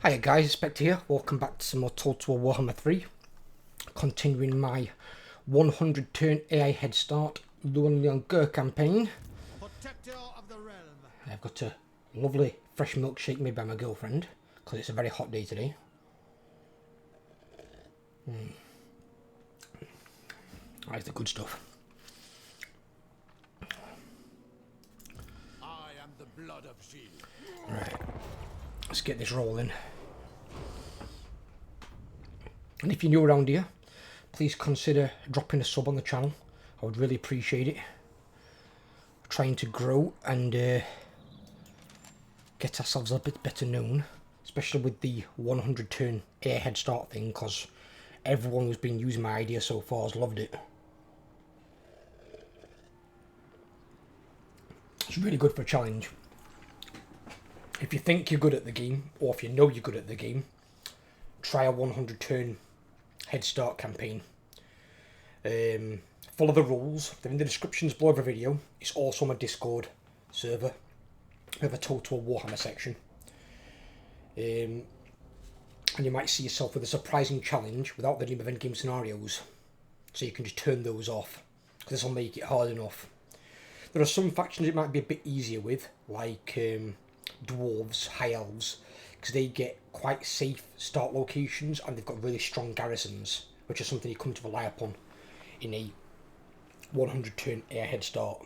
Hiya guys, Spectre here. Welcome back to some more Total Warhammer 3. Continuing my 100 turn AI Headstart Lonely on Gur campaign. Protector of the realm. I've got a lovely fresh milkshake made by my girlfriend because it's a very hot day today. That's the good stuff. I am the blood of shield. Right, let's get this rolling. And if you're new around here, please consider dropping a sub on the channel. I would really appreciate it. Trying to grow and get ourselves a bit better known, especially with the 100 turn AI Headstart thing, because everyone who's been using my idea so far has loved it. It's really good for a challenge. If you think you're good at the game, or if you know you're good at the game, try a 100 turn Headstart campaign. Follow the rules. They're in the descriptions below every video. It's also on my Discord server. We have a Total Warhammer section. And you might see yourself with a surprising challenge without the name of endgame scenarios. So you can just turn those off, because this will make it hard enough. There are some factions it might be a bit easier with, like dwarves, high elves, because they get quite safe start locations and they've got really strong garrisons, which is something you come to rely upon in a 100 turn air head start.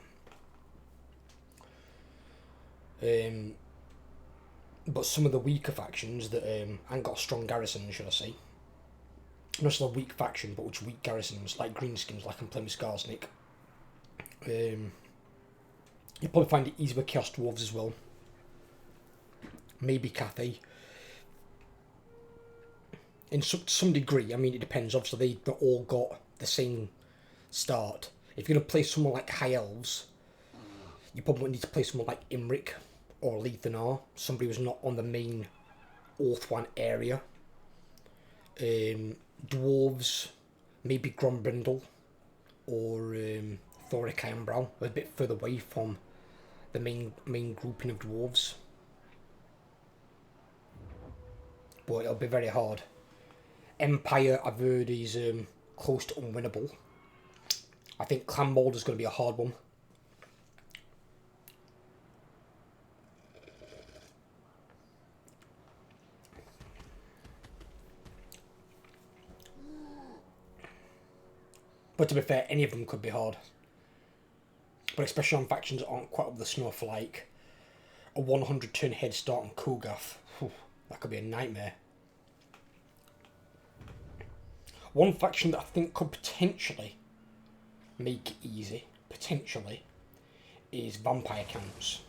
But some of the weaker factions that ain't got strong garrisons, should I say, not just a weak faction, but which weak garrisons, like greenskins, like I'm playing with Skarsnik. You'll probably find it easy with Chaos Dwarves as well. Maybe Cathay. In some degree, I mean, it depends. Obviously, they've all got the same start. If you're going to play someone like High Elves, you probably need to play someone like Imric or Lethanar, somebody who's not on the main Orthwan area. Dwarves, maybe Grombrindle or Thoric Ironbrow, a bit further away from the main grouping of dwarves. But it'll be very hard. Empire, I've heard, is close to unwinnable. I think Clan Mold is going to be a hard one. But to be fair, any of them could be hard. But especially on factions that aren't quite up the snuff, like a 100 turn head start on Kogath. That could be a nightmare. One faction that I think could potentially make it easy, is Vampire Counts.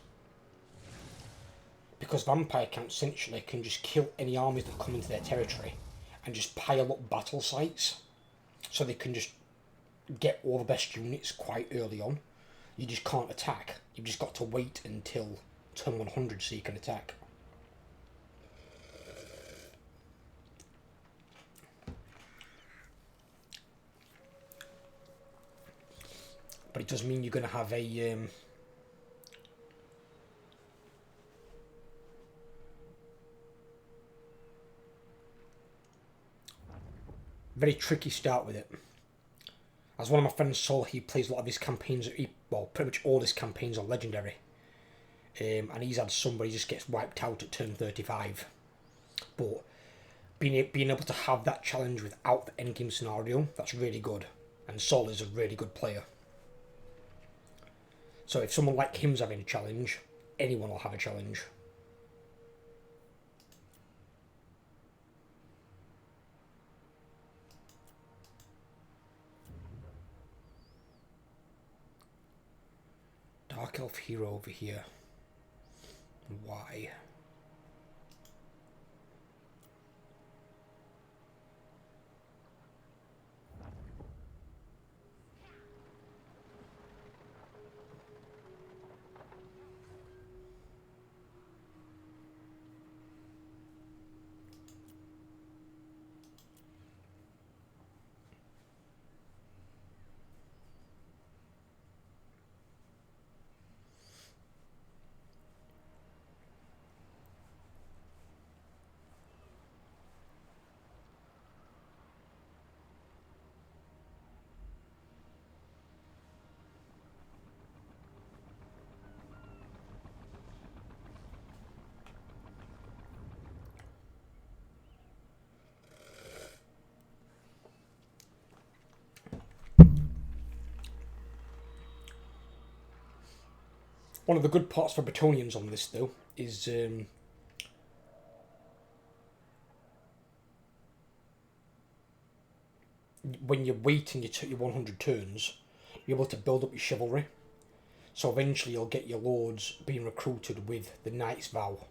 Because Vampire Counts essentially can just kill any armies that come into their territory and just pile up battle sites. So they can just get all the best units quite early on. You just can't attack. You've just got to wait until turn 100 so you can attack. But it does mean you're going to have a very tricky start with it. As one of my friends saw, he plays a lot of his campaigns, well, pretty much all his campaigns are legendary. And he's had somebody just gets wiped out at turn 35. But being able to have that challenge without the endgame scenario, that's really good. And Sol is a really good player. So if someone like him's having a challenge, anyone will have a challenge. Dark Elf hero over here. Why? One of the good parts for Bretonians on this, though, is when you're waiting your 100 turns, you're able to build up your chivalry. So eventually you'll get your lords being recruited with the Knight's Vow,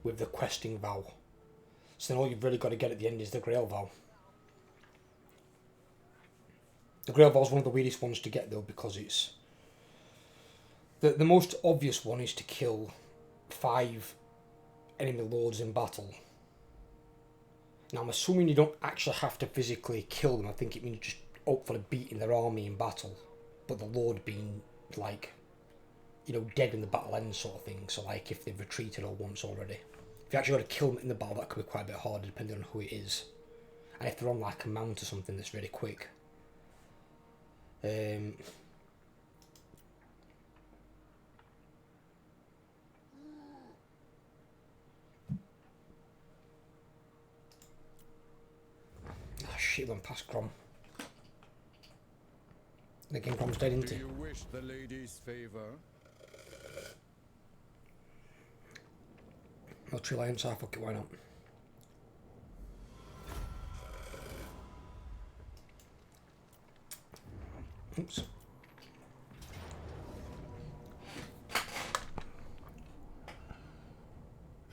with the Questing Vow. So then all you've really got to get at the end is the Grail Vow. The Grail Vow is one of the weirdest ones to get, though, because it's... The most obvious one is to kill 5 enemy lords in battle. Now, I'm assuming you don't actually have to physically kill them. I think it means just hopefully beating their army in battle. But the lord being, like, you know, dead in the battle end sort of thing. So, like, if they've retreated or once already. If you actually got to kill them in the battle, that could be quite a bit harder, depending on who it is. And if they're on, like, a mount or something that's really quick. Oh shit, went past Grom. Again, Grom's dead, isn't he? Do you wish the lady's favor? No Tree Lions, so fuck it, why not? Oops.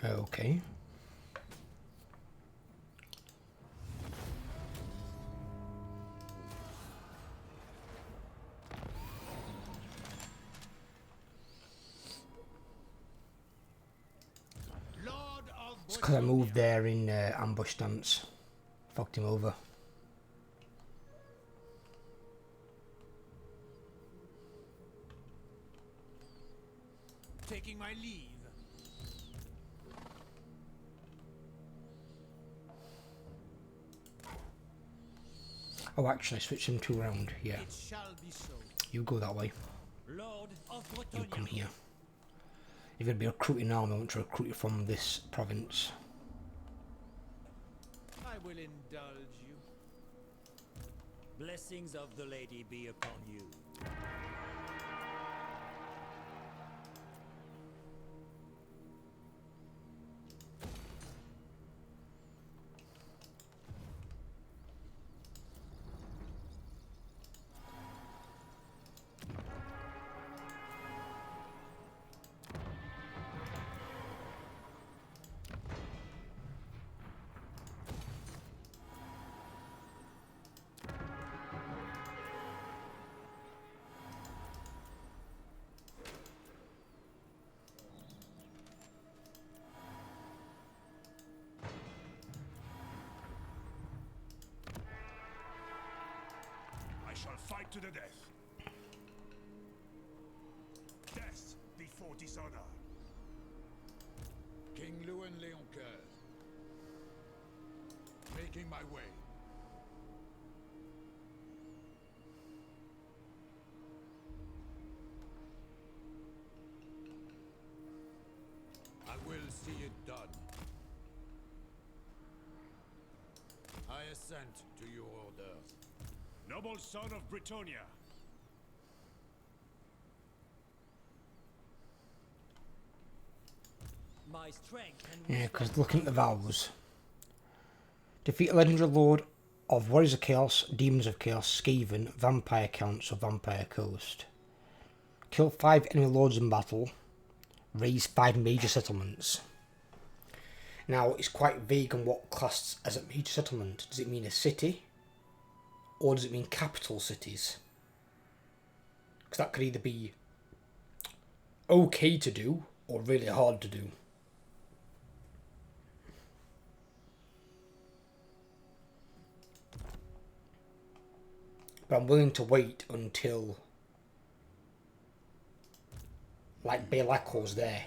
Okay. It's because I moved there in ambush stance. Fucked him over. Taking my leave. Oh, actually, switch him 2 round. Yeah. It shall be so. You go that way. Lord of You Bretonnia. come here. You're going to be recruiting army. I want to recruit you from this province. I will indulge you. Blessings of the lady be upon you. I shall fight to the death. Death before dishonor. King Lewin Leoncoeur. Making my way. I will see it done. I assent to your orders. Noble son of Bretonnia. My strength and Yeah, wisdom because looking at the are yours. vows. Defeat a legendary lord of Warriors of Chaos, Demons of Chaos, Skaven, Vampire Counts, or Vampire Coast. Kill 5 enemy lords in battle. Raise 5 major settlements. Now, it's quite vague on what classed as a major settlement. Does it mean a city? Or does it mean capital cities? Because that could either be okay to do, or really hard to do. But I'm willing to wait until, like, Baelacor's there.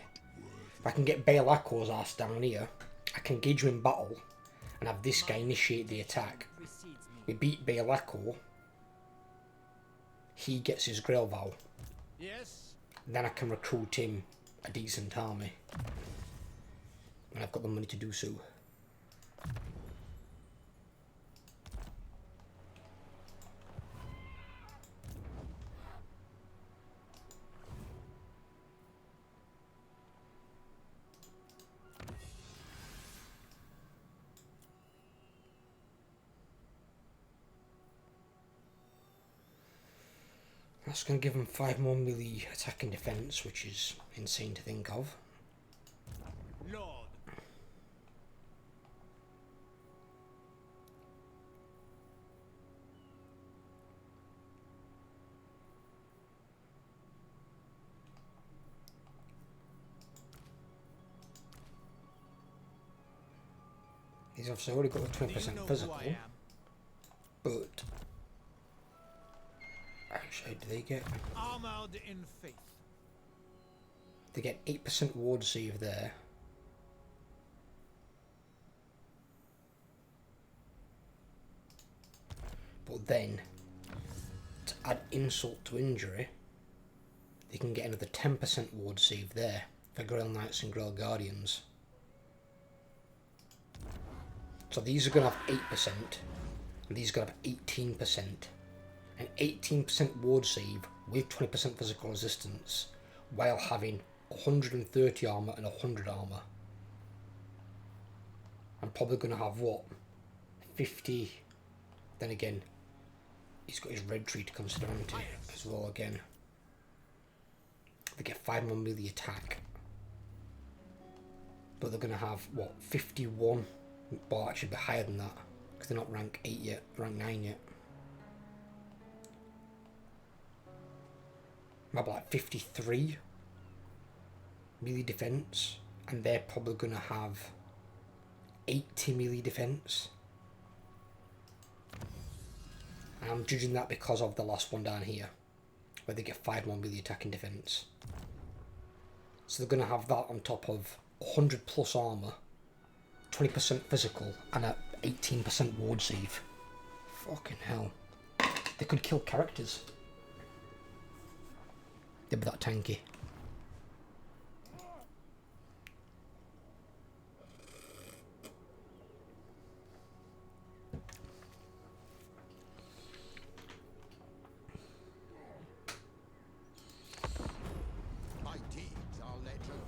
If I can get Baelacor's ass down here, I can engage him in battle and have this guy initiate the attack. Precedes me. We beat Baelacor, he gets his Grail Vow. Yes? Then I can recruit him a decent army. And I've got the money to do so. That's going to give them 5 more melee attack and defense, which is insane to think of. Lord. He's obviously already got the 20% physical, but actually, do they get? Armored in faith. They get 8% ward save there. But then, to add insult to injury, they can get another 10% ward save there for Grail Knights and Grail Guardians. So these are going to have 8%, and these are going to have 18%. An 18% ward save with 20% physical resistance, while having 130 armor and 100 armor. I'm probably going to have, what, 50? Then again, he's got his red tree to consider as well again. They get 5 more melee attack. But they're going to have, what, 51? Well, actually be higher than that, because they're not rank 8 yet, rank 9 yet. Maybe like 53 melee defense, and they're probably going to have 80 melee defense. And I'm judging that because of the last one down here, where they get 5 more melee attack and defense. So they're going to have that on top of 100 plus armor, 20% physical, and a 18% ward save. Fucking hell. They could kill characters. They'd be that tanky. My deeds are legend.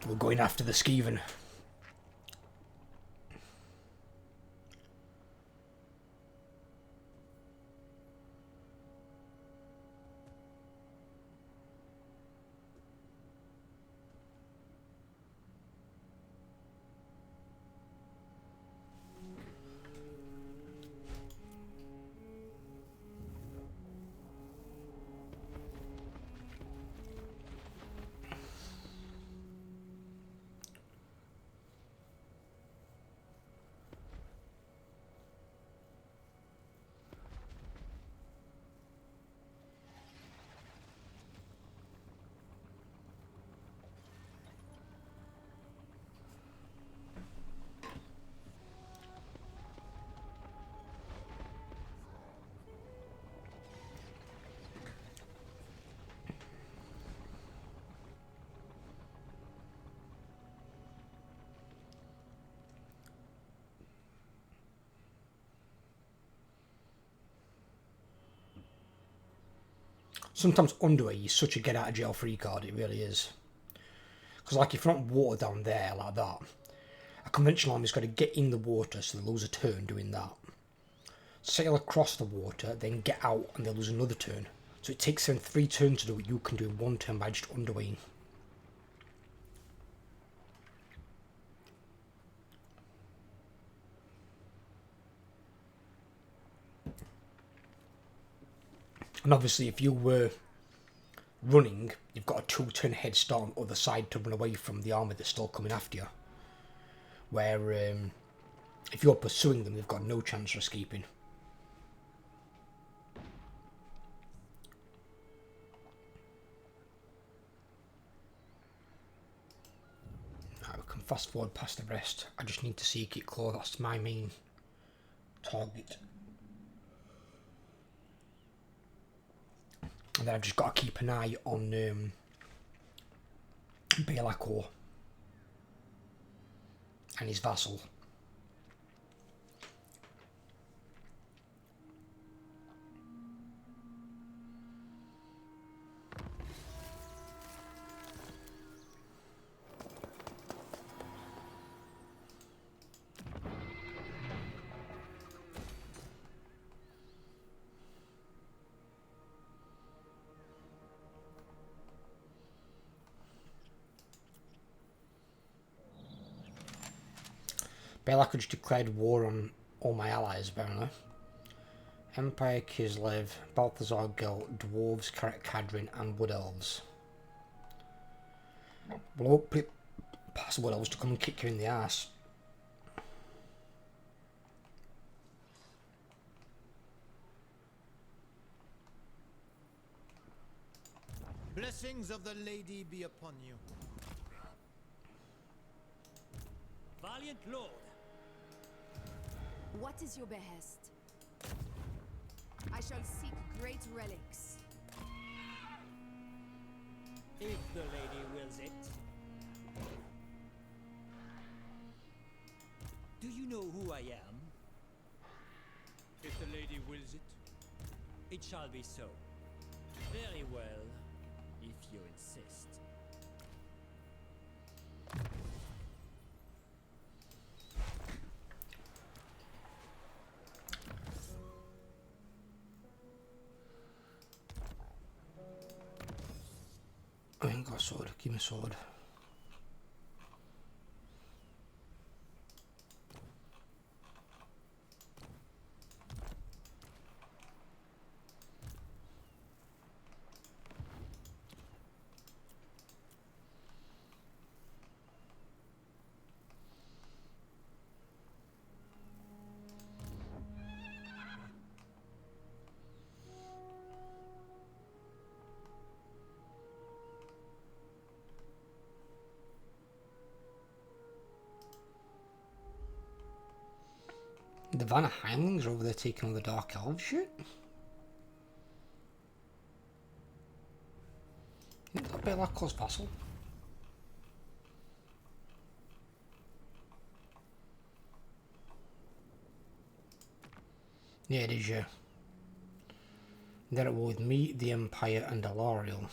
We're going after the Skeeven. Sometimes Underway is such a get out of jail free card, it really is. Because like if you're not water down there like that, a conventional army's got to get in the water so they lose a turn doing that. Sail across the water, then get out and they lose another turn. So it takes them 3 turns to do what you can do in 1 turn by just underwaying. And obviously if you were running, you've got a 2-turn head start on the other side to run away from the army that's still coming after you. Where if you're pursuing them, they've got no chance of escaping. Right, we can fast forward past the rest. I just need to seek it claw, that's my main target. And then I've just got to keep an eye on Belacor and his vassal. Belak just declared war on all my allies, apparently. Empire, Kislev, Balthazar Gel, Dwarves, Karak Kadrin, and Wood Elves. Well, I won't put it past Wood Elves to come and kick you in the ass. Blessings of the lady be upon you. Valiant lord. What is your behest? I shall seek great relics. If the lady wills it. Do you know who I am? If the lady wills it. It shall be so. Very well, if you insist. I ain't got a sword. Give me a sword. The Vanna Highlanders are over there taking on the Dark Elves shit. Isn't that Belak's vassal? Yeah, it is, yeah. They're at war with me, the Empire, and Alariel.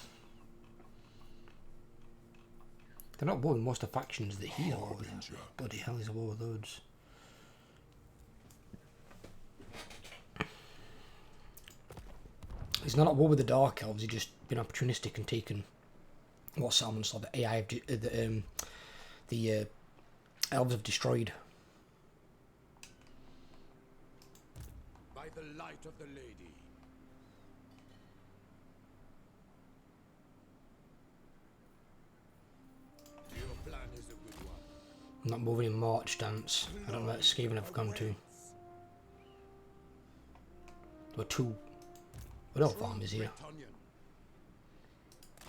They're not at war with most of the factions that he's at war with. Bloody hell, he's at war with loads. He's not at war with the Dark Elves, he's just been opportunistic and taken what Salmon saw the AI have the elves have destroyed. By the light of the lady. Your plan is a good one. I'm not moving in March dance. I don't know where Skaven have gone to. There were two elf armies here. Bretonnian.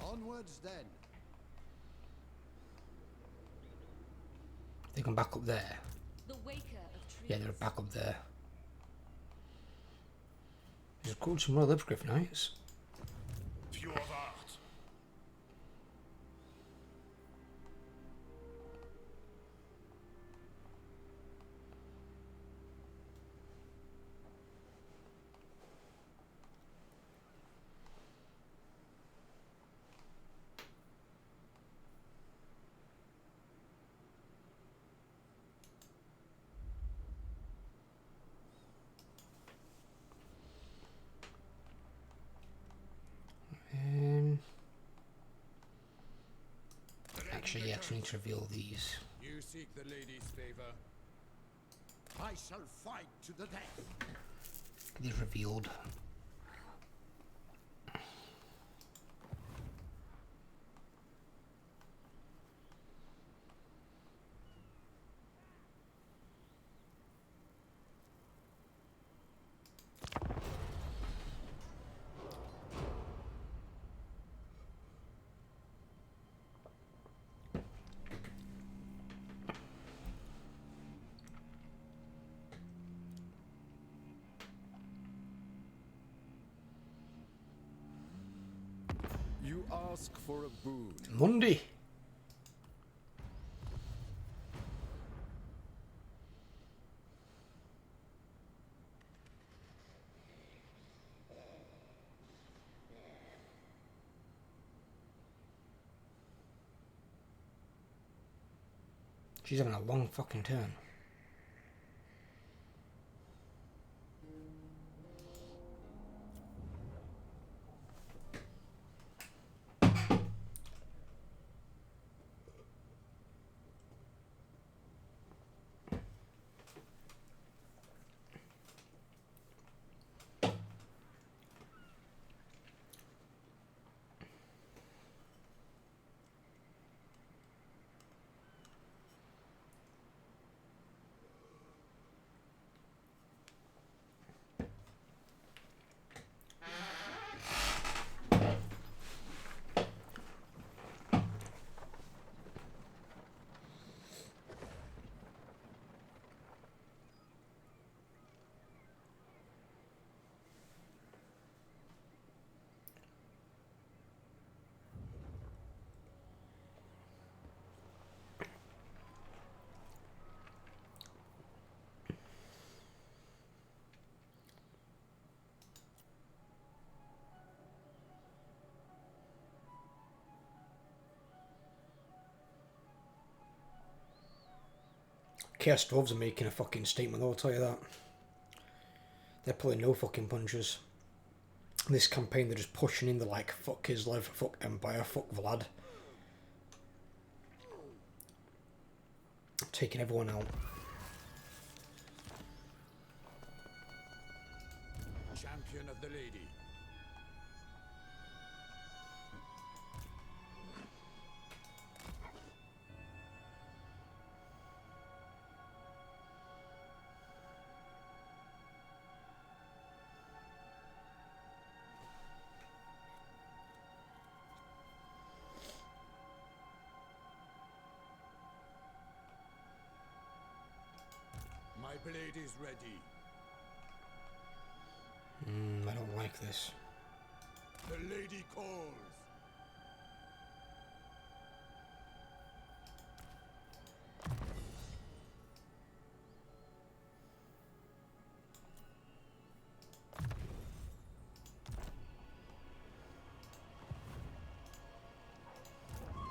Onwards then. They come back up there. The waker of trees. Yeah, they're back up there. There's called some Royal Lipscliff Knights. Few of art. Actually, yeah, 'cause we need to reveal these. You seek the lady's favor. I shall fight to the death. Get these revealed. You ask for a boon. Monday. She's having a long fucking turn. Chaos Dwarves are making a fucking statement, I'll tell you that. They're pulling no fucking punches. This campaign, they're just pushing in, they're like, fuck Kislev, fuck Empire, fuck Vlad. Taking everyone out. Champion of the lady. My blade is ready. I don't like this. The lady calls.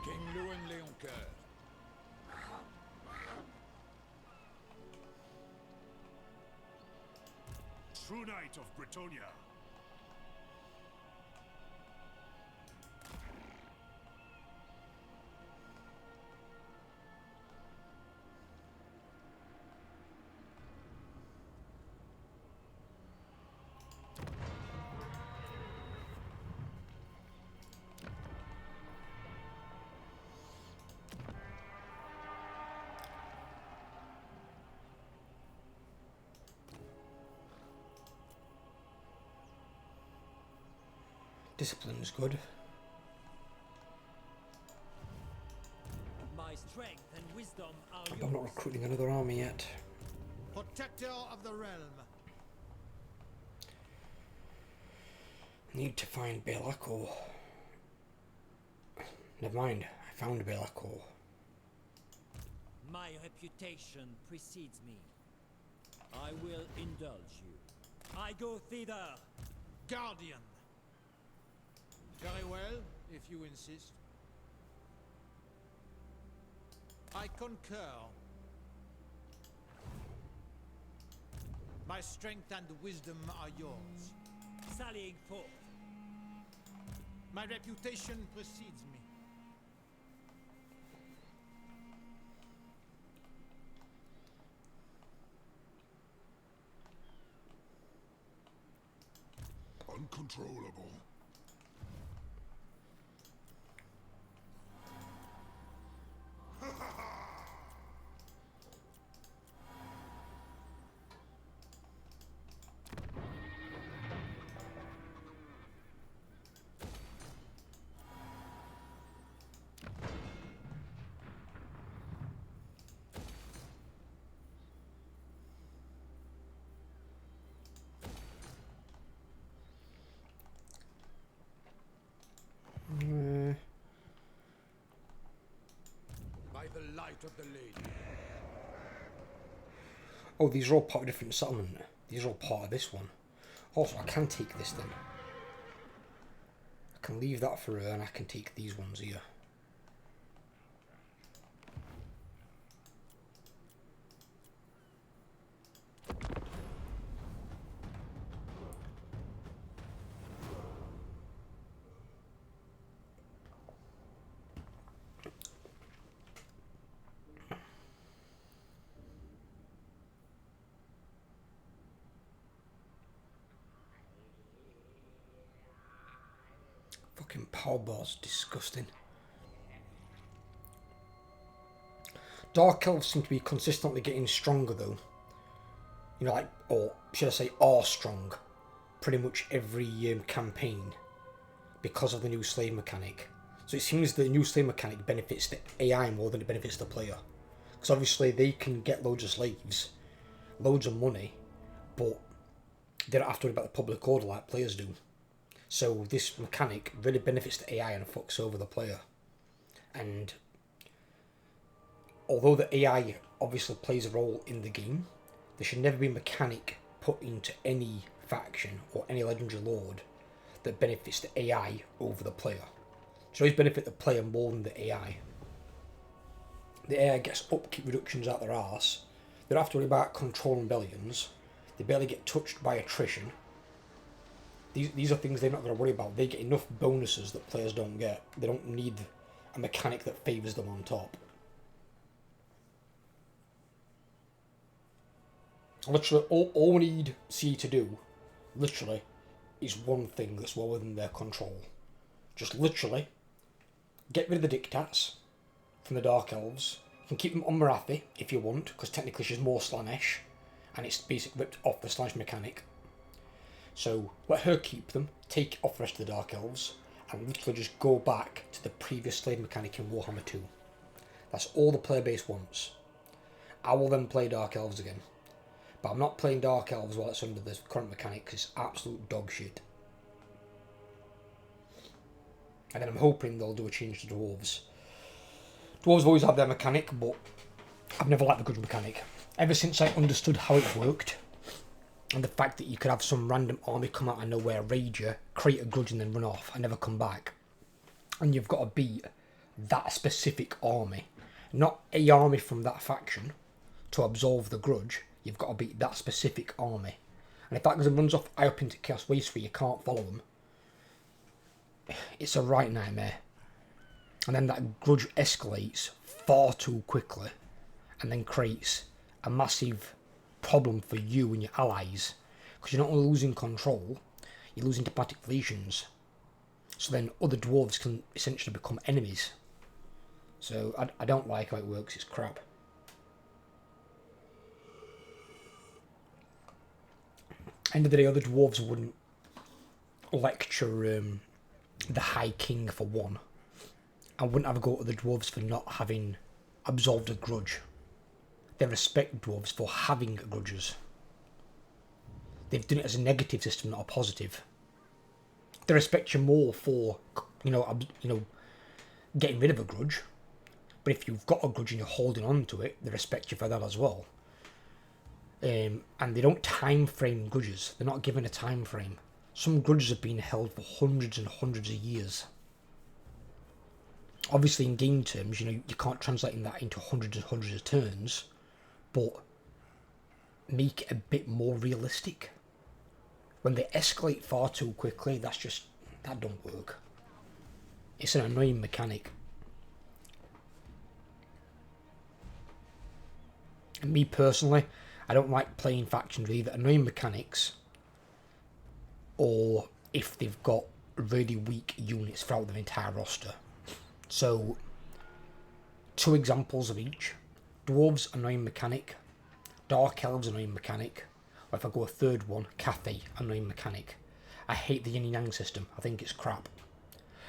King Lewin Leoncoeur. True Knight of Bretonnia. Discipline's good. My strength and wisdom are But I'm yours. not recruiting another army yet. Protector of the realm. Need to find Belako. Never mind, I found Belako. My reputation precedes me. I will indulge you. I go thither. Guardian. Very well, if you insist. I concur. My strength and wisdom are yours. Sallying forth. My reputation precedes me. Uncontrollable. By the light of the lady. Oh, these are all part of a different settlement. These are all part of this one. Also, I can take this then. I can leave that for her and I can take these ones here. Fucking power bars, disgusting. Dark elves seem to be consistently getting stronger though. You know, like, or should I say, are strong. Pretty much every campaign because of the new slave mechanic. So it seems the new slave mechanic benefits the AI more than it benefits the player. Because obviously they can get loads of slaves, loads of money, but they don't have to worry about the public order like players do. So this mechanic really benefits the AI and fucks over the player. And although the AI obviously plays a role in the game, there should never be a mechanic put into any faction or any legendary lord that benefits the AI over the player. It should always benefit the player more than the AI. The AI gets upkeep reductions out their arse, don't have to worry about controlling rebellions. They barely get touched by attrition. These are things they're not going to worry about. They get enough bonuses that players don't get. They don't need a mechanic that favours them on top. Literally, all we need C to do, literally, is one thing that's well within their control. Just literally, get rid of the diktats from the Dark Elves. You can keep them on Marathi if you want, because technically she's more Slanesh, and it's basically ripped off the Slanesh mechanic. So let her keep them, take off the rest of the Dark Elves, and literally just go back to the previous slave mechanic in Warhammer 2. That's all the player base wants. I will then play Dark Elves again. But I'm not playing Dark Elves while it's under the current mechanic, because it's absolute dog shit. And then I'm hoping they'll do a change to Dwarves. Dwarves always have their mechanic, but I've never liked the grudge mechanic. Ever since I understood how it worked, and the fact that you could have some random army come out of nowhere, rager, create a grudge and then run off and never come back. And you've got to beat that specific army. Not a army from that faction to absolve the grudge. You've got to beat that specific army. And if that goes and runs off up into Chaos Waste where you can't follow them, it's a right nightmare. And then that grudge escalates far too quickly and then creates a massive problem for you and your allies, because you're not only losing control, you're losing diplomatic relations. So then other dwarves can essentially become enemies. So I don't like how it works, it's crap. End of the day, other dwarves wouldn't lecture the High King for one. I wouldn't have a go at the dwarves for not having absolved a grudge. They respect dwarves for having grudges. They've done it as a negative system, not a positive. They respect you more for, getting rid of a grudge. But if you've got a grudge and you're holding on to it, they respect you for that as well. And they don't time frame grudges. They're not given a time frame. Some grudges have been held for hundreds and hundreds of years. Obviously, in game terms, you can't translate that into hundreds and hundreds of turns, but make it a bit more realistic. When they escalate far too quickly, that don't work. It's an annoying mechanic. And me personally, I don't like playing factions with either annoying mechanics, or if they've got really weak units throughout their entire roster. So, 2 examples of each. Dwarves, annoying mechanic. Dark Elves, annoying mechanic. Or if I go a third one, Cathay, annoying mechanic. I hate the yin and yang system. I think it's crap.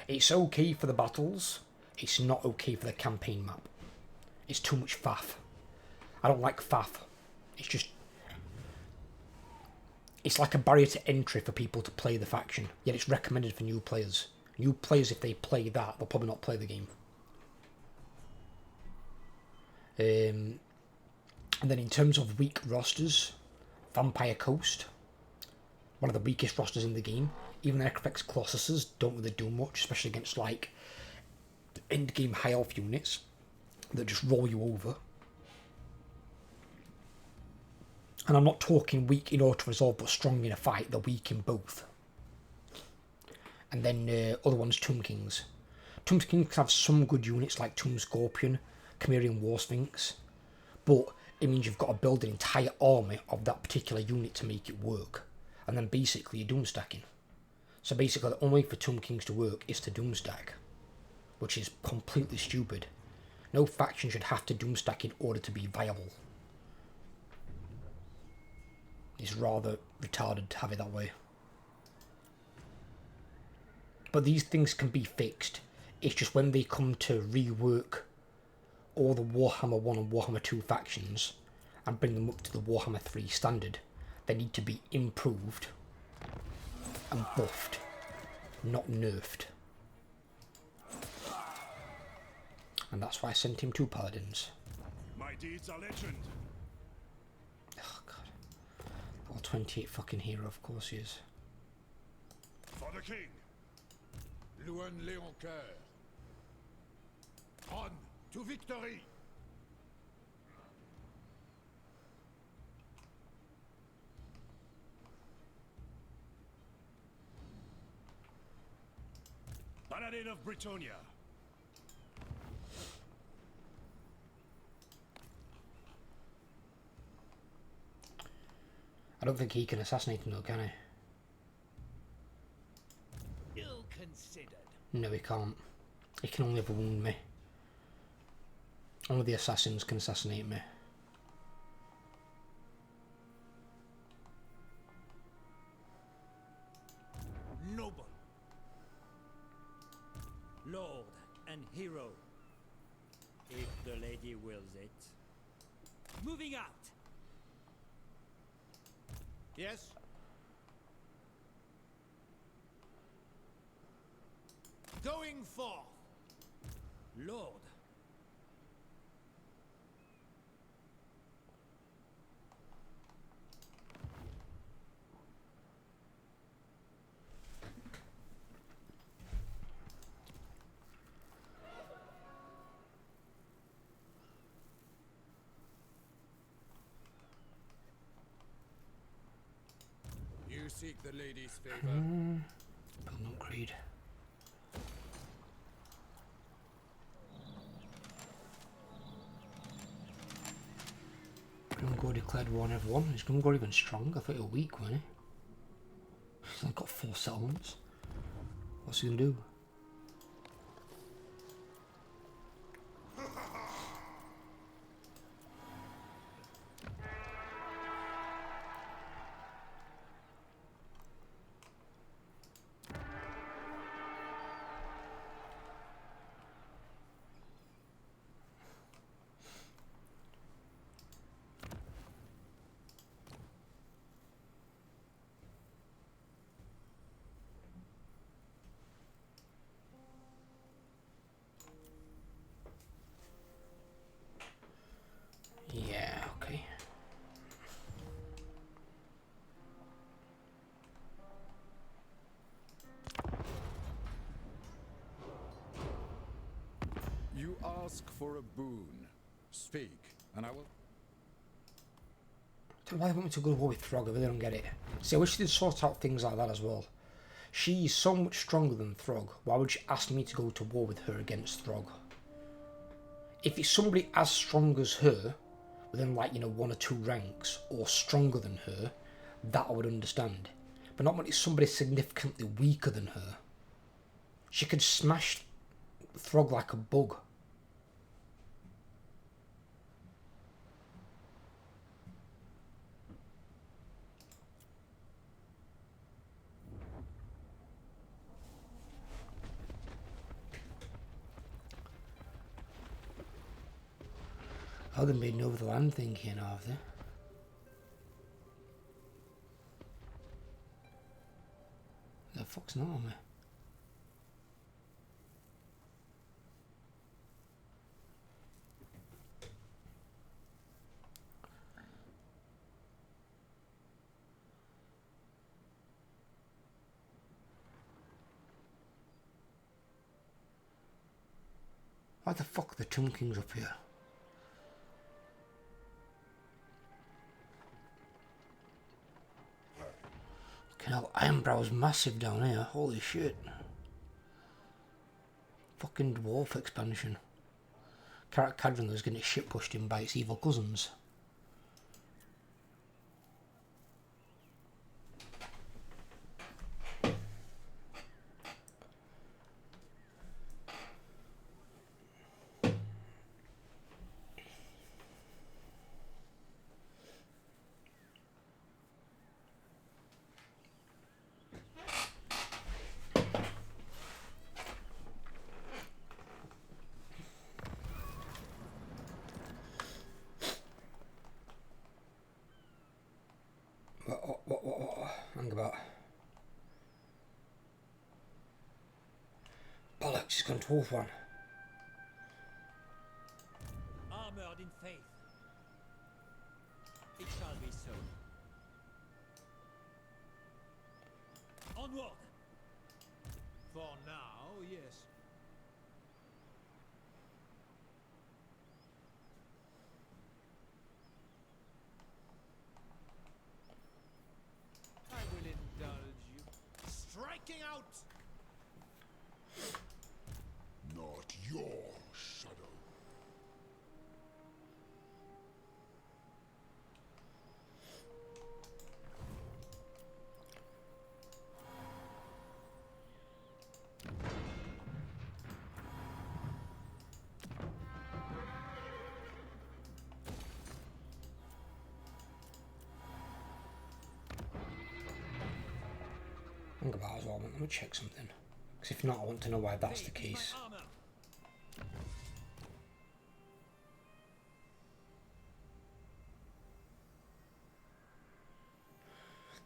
It's okay for the battles. It's not okay for the campaign map. It's too much faff. I don't like faff. It's like a barrier to entry for people to play the faction. Yet it's recommended for new players. New players, if they play that, they'll probably not play the game. And then in terms of weak rosters, Vampire Coast, one of the weakest rosters in the game. Even the Necrophlex Colossuses don't really do much, especially against like end game high elf units that just roll you over. And I'm not talking weak in order to resolve, but strong in a fight. They're weak in both. And then other ones, Tomb Kings. Tomb Kings have some good units like Tomb Scorpion, Chimerian War Sphinx, but it means you've got to build an entire army of that particular unit to make it work. And then basically you're doom stacking. So basically the only way for Tomb Kings to work is to doom stack, which is completely stupid. No faction should have to doom stack in order to be viable. It's rather retarded to have it that way. But these things can be fixed. It's just when they come to rework all the Warhammer 1 and Warhammer 2 factions and bring them up to the Warhammer 3 standard, they need to be improved and buffed, not nerfed. And that's why I sent him 2 paladins. My deeds are legend. Oh god. Level 28 fucking hero, of course he is. For the king. Louanne-les en cœur. On to victory! Paladin of Bretonnia. I don't think he can assassinate him though, can he? Ill considered. No, he can't. He can only ever wound me. Only the assassins can assassinate me. Noble. Lord and hero, if the lady wills it. Moving out. Yes? Going forth. Lord. You seek the lady's favor. Pilgrim Creed. Grimgor declared war on everyone. Is Grimgor even strong? I thought he was weak, wasn't he? He's only got 4 settlements. What's he gonna do? Yeah, okay. You ask for a boon. Speak, and I will. Why they want me to go to war with Throg? I really don't get it. See, I wish they'd sort out things like that as well. She's so much stronger than Throg. Why would she ask me to go to war with her against Throg? If it's somebody as strong as her, within like, you know, 1 or 2 ranks, or stronger than her, that I would understand. But not when it's somebody significantly weaker than her. She could smash Throg like a bug. Oh, they've made over the land thing here now, have they? The fuck's not on me? Why the fuck are the Tomb Kings up here? Hell, Ironbrow's massive down here. Holy shit. Fucking dwarf expansion. Cadron was getting shit pushed in by its evil cousins. What? Hang about. Bollocks, he's gone 12th one. Armored in faith. It shall be so. Onward! For now, yes. I will indulge you. Striking out! Think about it as well. Let me check something. Because if not, I want to know why that's the Take my case. armor.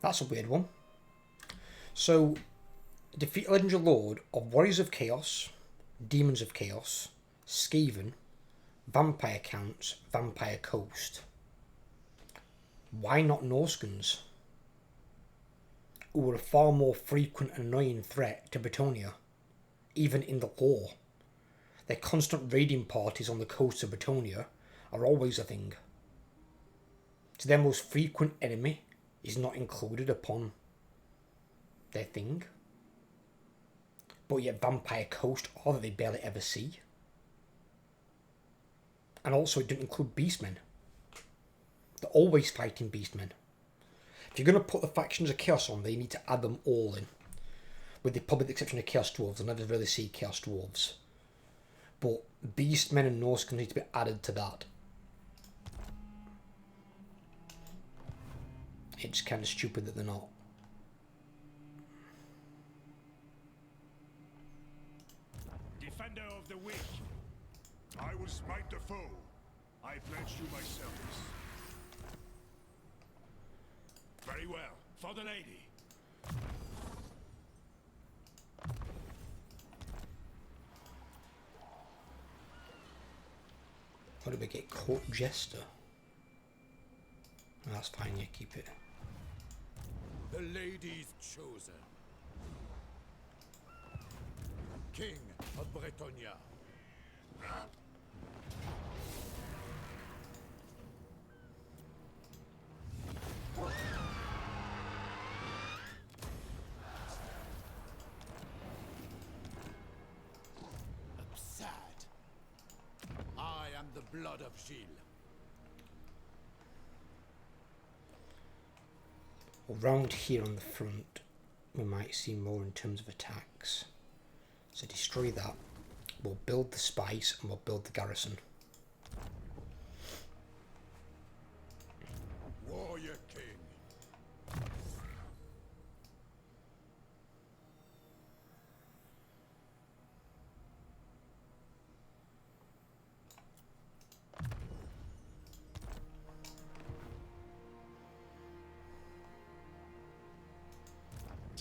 That's a weird one. So, defeat a legendary lord of Warriors of Chaos, Demons of Chaos, Skaven, Vampire Counts, Vampire Coast. Why not Norscans? Who were a far more frequent and annoying threat to Bretonnia, even in the lore. Their constant raiding parties on the coast of Bretonnia are always a thing. So their most frequent enemy is not included upon their thing. But yet Vampire Coast are that they barely ever see. And also it didn't include Beastmen. They're always fighting Beastmen. If you're going to put the factions of Chaos on, they need to add them all in. With the probably the exception of Chaos Dwarves, I'll never really see Chaos Dwarves. But Beastmen and Norscans need to be added to that. It's kind of stupid that they're not. Defender of the weak. I will smite the foe. I pledge you my service. Very well. For the lady. How do we get Court Jester? Oh, that's fine, yeah, keep it. The lady's chosen. King of Bretonnia. Absurd. I am the blood of Gilles. Around here on the front, we might see more in terms of attacks. So destroy that. We'll build the spice and we'll build the garrison. Warrior King.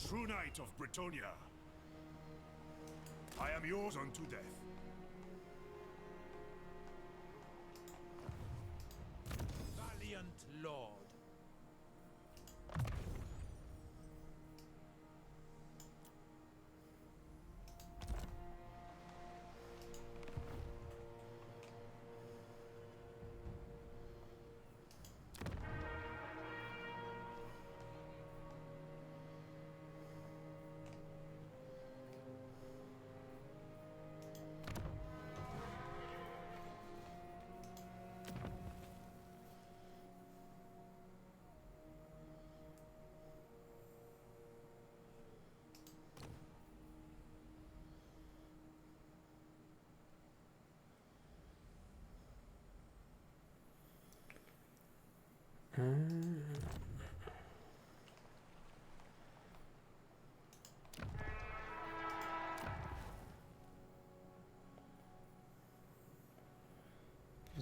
True knight of Bretonnia. I am yours unto death. Valiant lord.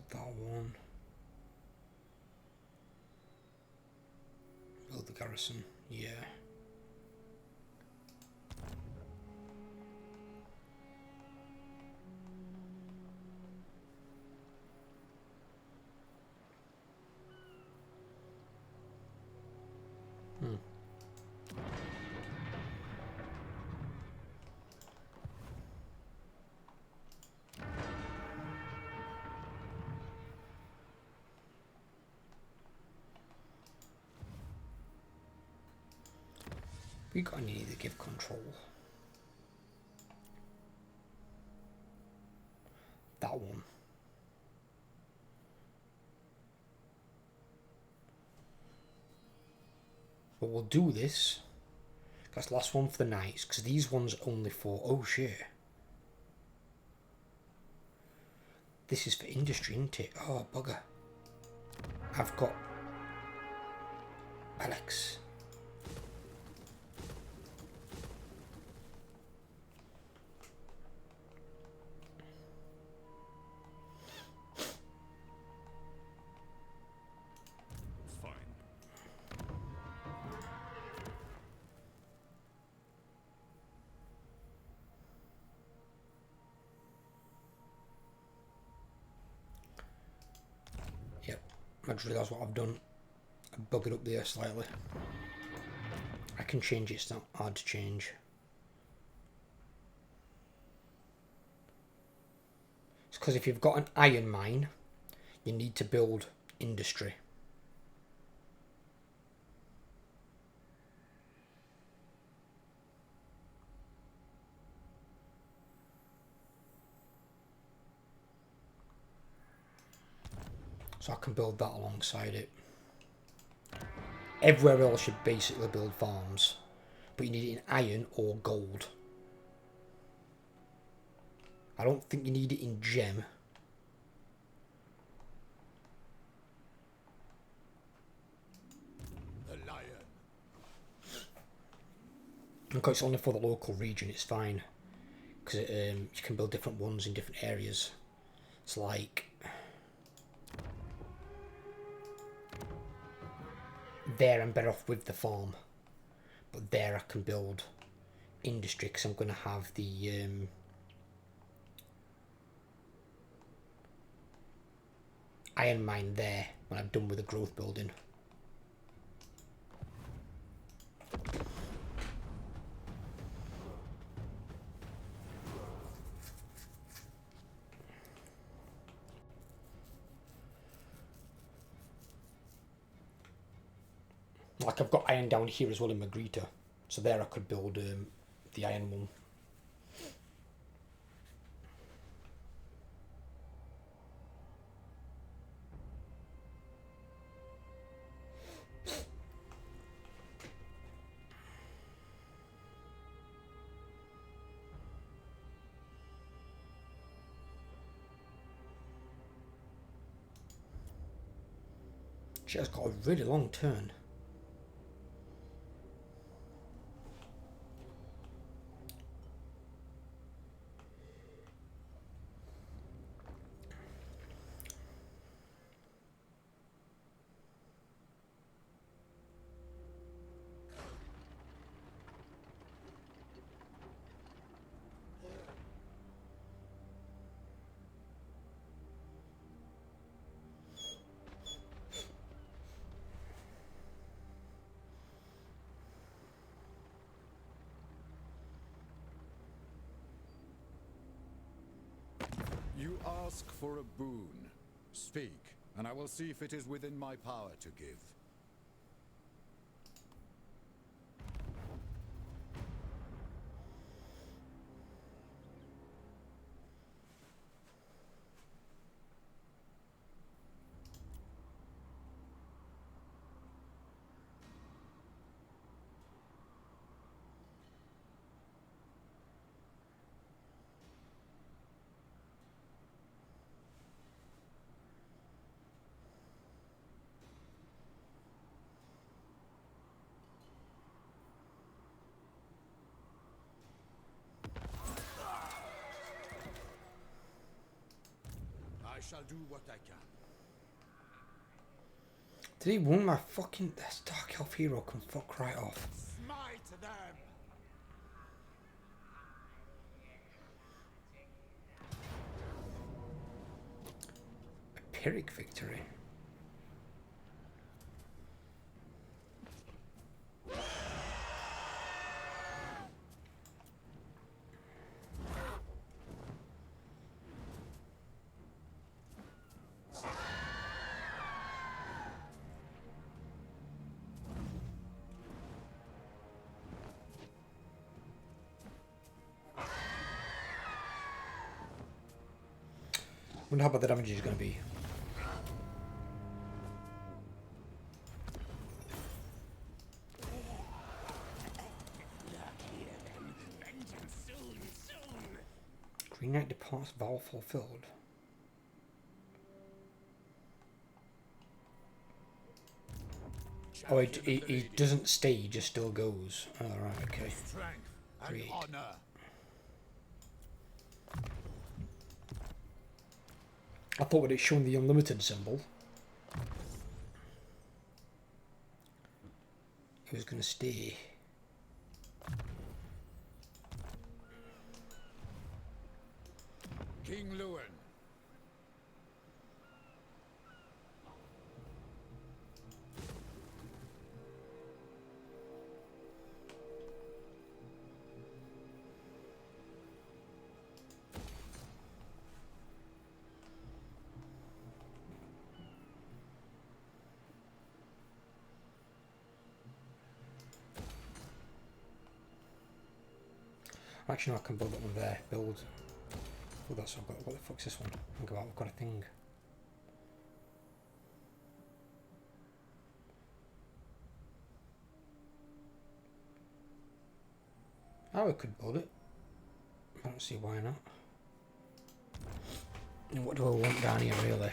That one. Build the garrison, yeah. We got any to give control. That one. But we'll do this. That's the last one for the knights, because these ones are only for... Oh shit. This is for industry, isn't it? Oh bugger. I've got... Alex. I just realised what I've done. I bug it up there slightly. I can change it, it's not hard to change. It's because if you've got an iron mine, you need to build industry. So I can build that alongside it. Everywhere else you basically build farms, but you need it in iron or gold. I don't think you need it in gem. The lion. Okay, it's only for the local region, it's fine. Because you can build different ones in different areas. It's like... there I'm better off with the farm. But there I can build industry because I'm going to have the... iron mine there when I'm done with the growth building. Like I've got iron down here as well in Magritta, so there I could build the iron one. She has got a really long turn. You ask for a boon. Speak, and I will see if it is within my power to give. I shall do what I can. Did he win my fucking... This Dark Elf hero can fuck right off. Smite them! A Pyrrhic victory. Wonder how bad the damage is going to be. Green Knight departs, vow fulfilled. Oh, he doesn't stay, he just still goes. Oh, right, okay. Strength and Great. honor. I thought when it shown the unlimited symbol, he was going to stay. King Lewin. Actually, no, I can build that one there. Build. Oh, that's what I've got. What the fuck's this one? Think about. I've got a thing. Oh, I could build it. I don't see why not. And what do I want down here, really?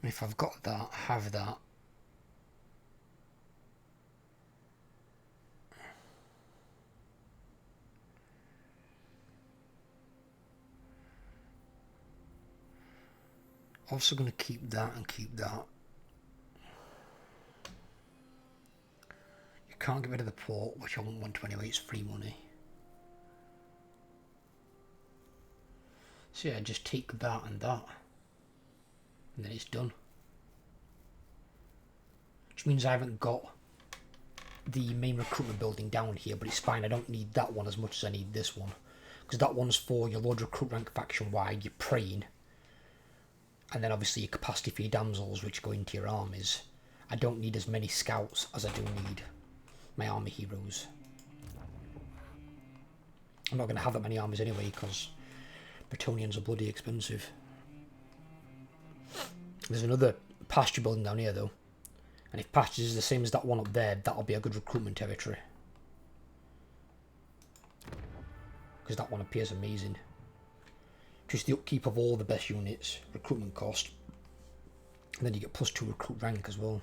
If I've got that, have that. Also going to keep that and keep that. You can't get rid of the port, which I won't want to anyway, it's free money. So yeah, just take that and that. And then it's done. Which means I haven't got the main recruitment building down here, but it's fine, I don't need that one as much as I need this one. Because that one's for your Lord Recruit rank faction wide, your praying. And then obviously your capacity for your damsels, which go into your armies. I don't need as many scouts as I do need my army heroes. I'm not going to have that many armies anyway, because Bretonnians are bloody expensive. There's another pasture building down here though. And if pastures is the same as that one up there, that'll be a good recruitment territory. Because that one appears amazing. Just the upkeep of all the best units, recruitment cost. And then you get +2 recruit rank as well.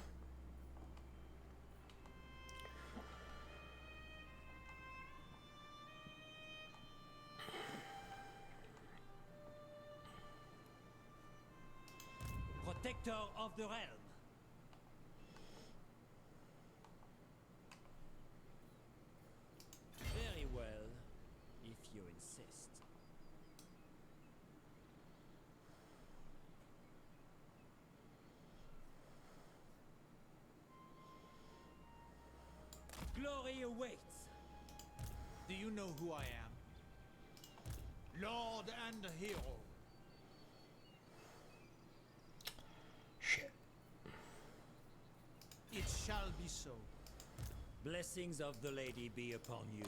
Protector of the realm. Very well, if you insist. Glory awaits. Do you know who I am? Lord and hero. Shit. It shall be so. Blessings of the lady be upon you.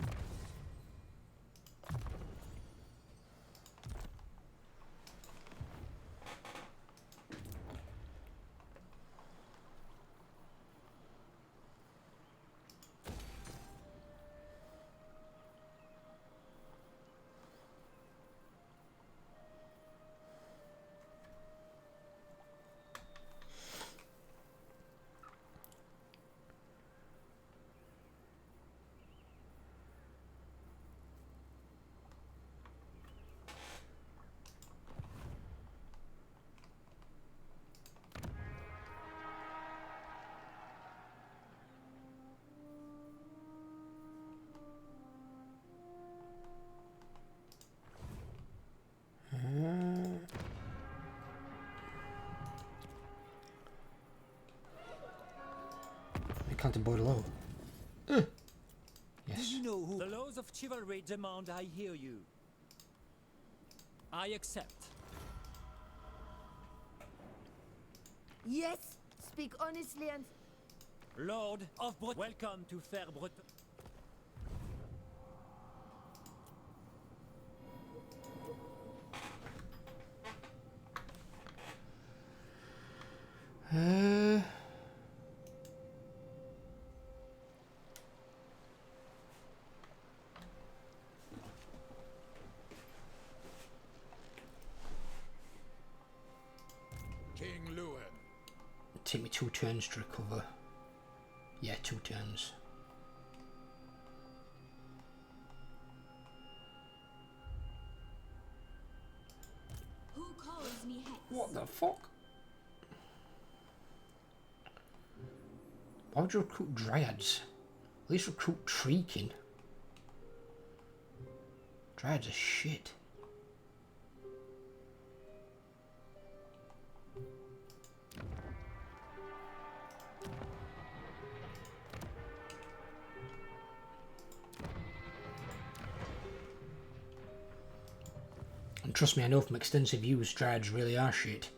Can't board low. Yes. Do you know who? The laws of chivalry demand I hear you. I accept. Yes, speak honestly and... Lord of Breton. Welcome to fair Breton. King Lewin. Take me 2 turns to recover. Yeah, 2 turns. Who calls me Hex? What the fuck? Why would you recruit dryads? At least recruit Treekin. Dryads are shit. Trust me, I know from extensive use, Dryads really are shit.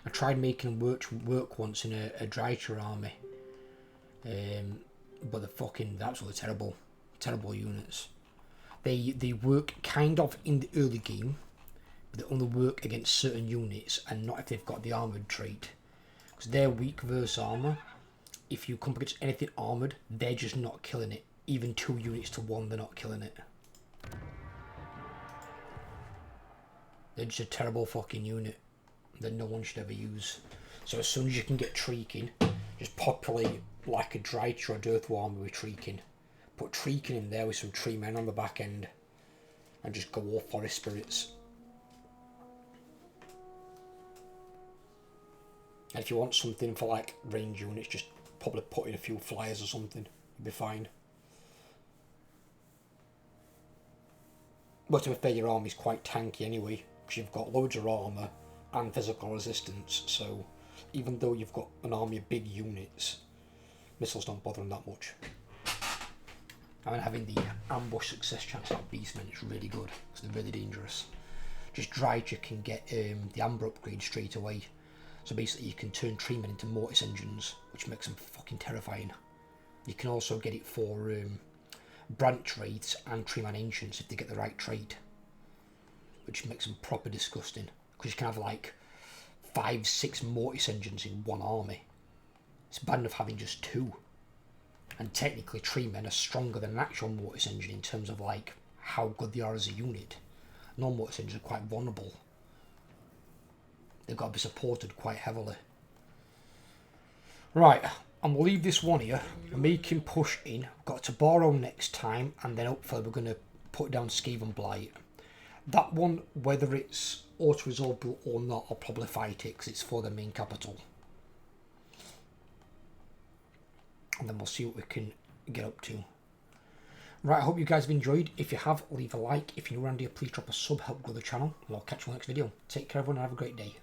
I tried making them work once in a Drycha army. But they're fucking absolutely terrible. Terrible units. They work kind of in the early game, but they only work against certain units and not if they've got the armoured trait. Because they're weak versus armour. If you come against anything armoured, they're just not killing it. Even 2 units to 1, they're not killing it. They're just a terrible fucking unit that no one should ever use. So as soon as you can get Treeking, just populate like a Drycha or a Dearth Warhammer with Treeking. Put Treeking in there with some tree men on the back end. And just go all forest spirits. And if you want something for like range units, just probably put in a few flyers or something. You'll be fine. But to be fair, your army's quite tanky anyway. Because you've got loads of armour and physical resistance. So even though you've got an army of big units, missiles don't bother them that much. I mean, having the ambush success chance out of Beastmen is really good, because they're really dangerous. Just Drycha can get the Amber upgrade straight away. So basically you can turn Treemen into Mortis engines, which makes them fucking terrifying. You can also get it for Branch Wraiths and Treeman Ancients if they get the right trait. Which makes them proper disgusting, because you can have like 5-6 Mortis engines in one army. It's bad enough having just 2. And technically Treemen are stronger than an actual Mortis engine in terms of like how good they are as a unit. Non-Mortis engines are quite vulnerable. They've got to be supported quite heavily. Right, I'm going to leave this one here. We're making push in. Got to borrow next time, and then hopefully we're going to put down Skaven Blight. That one, whether it's auto-resolvable or not, I'll probably fight it because it's for the main capital. And then we'll see what we can get up to. Right, I hope you guys have enjoyed. If you have, leave a like. If you're new around here, please drop a sub, help grow the channel. And I'll catch you in the next video. Take care everyone and have a great day.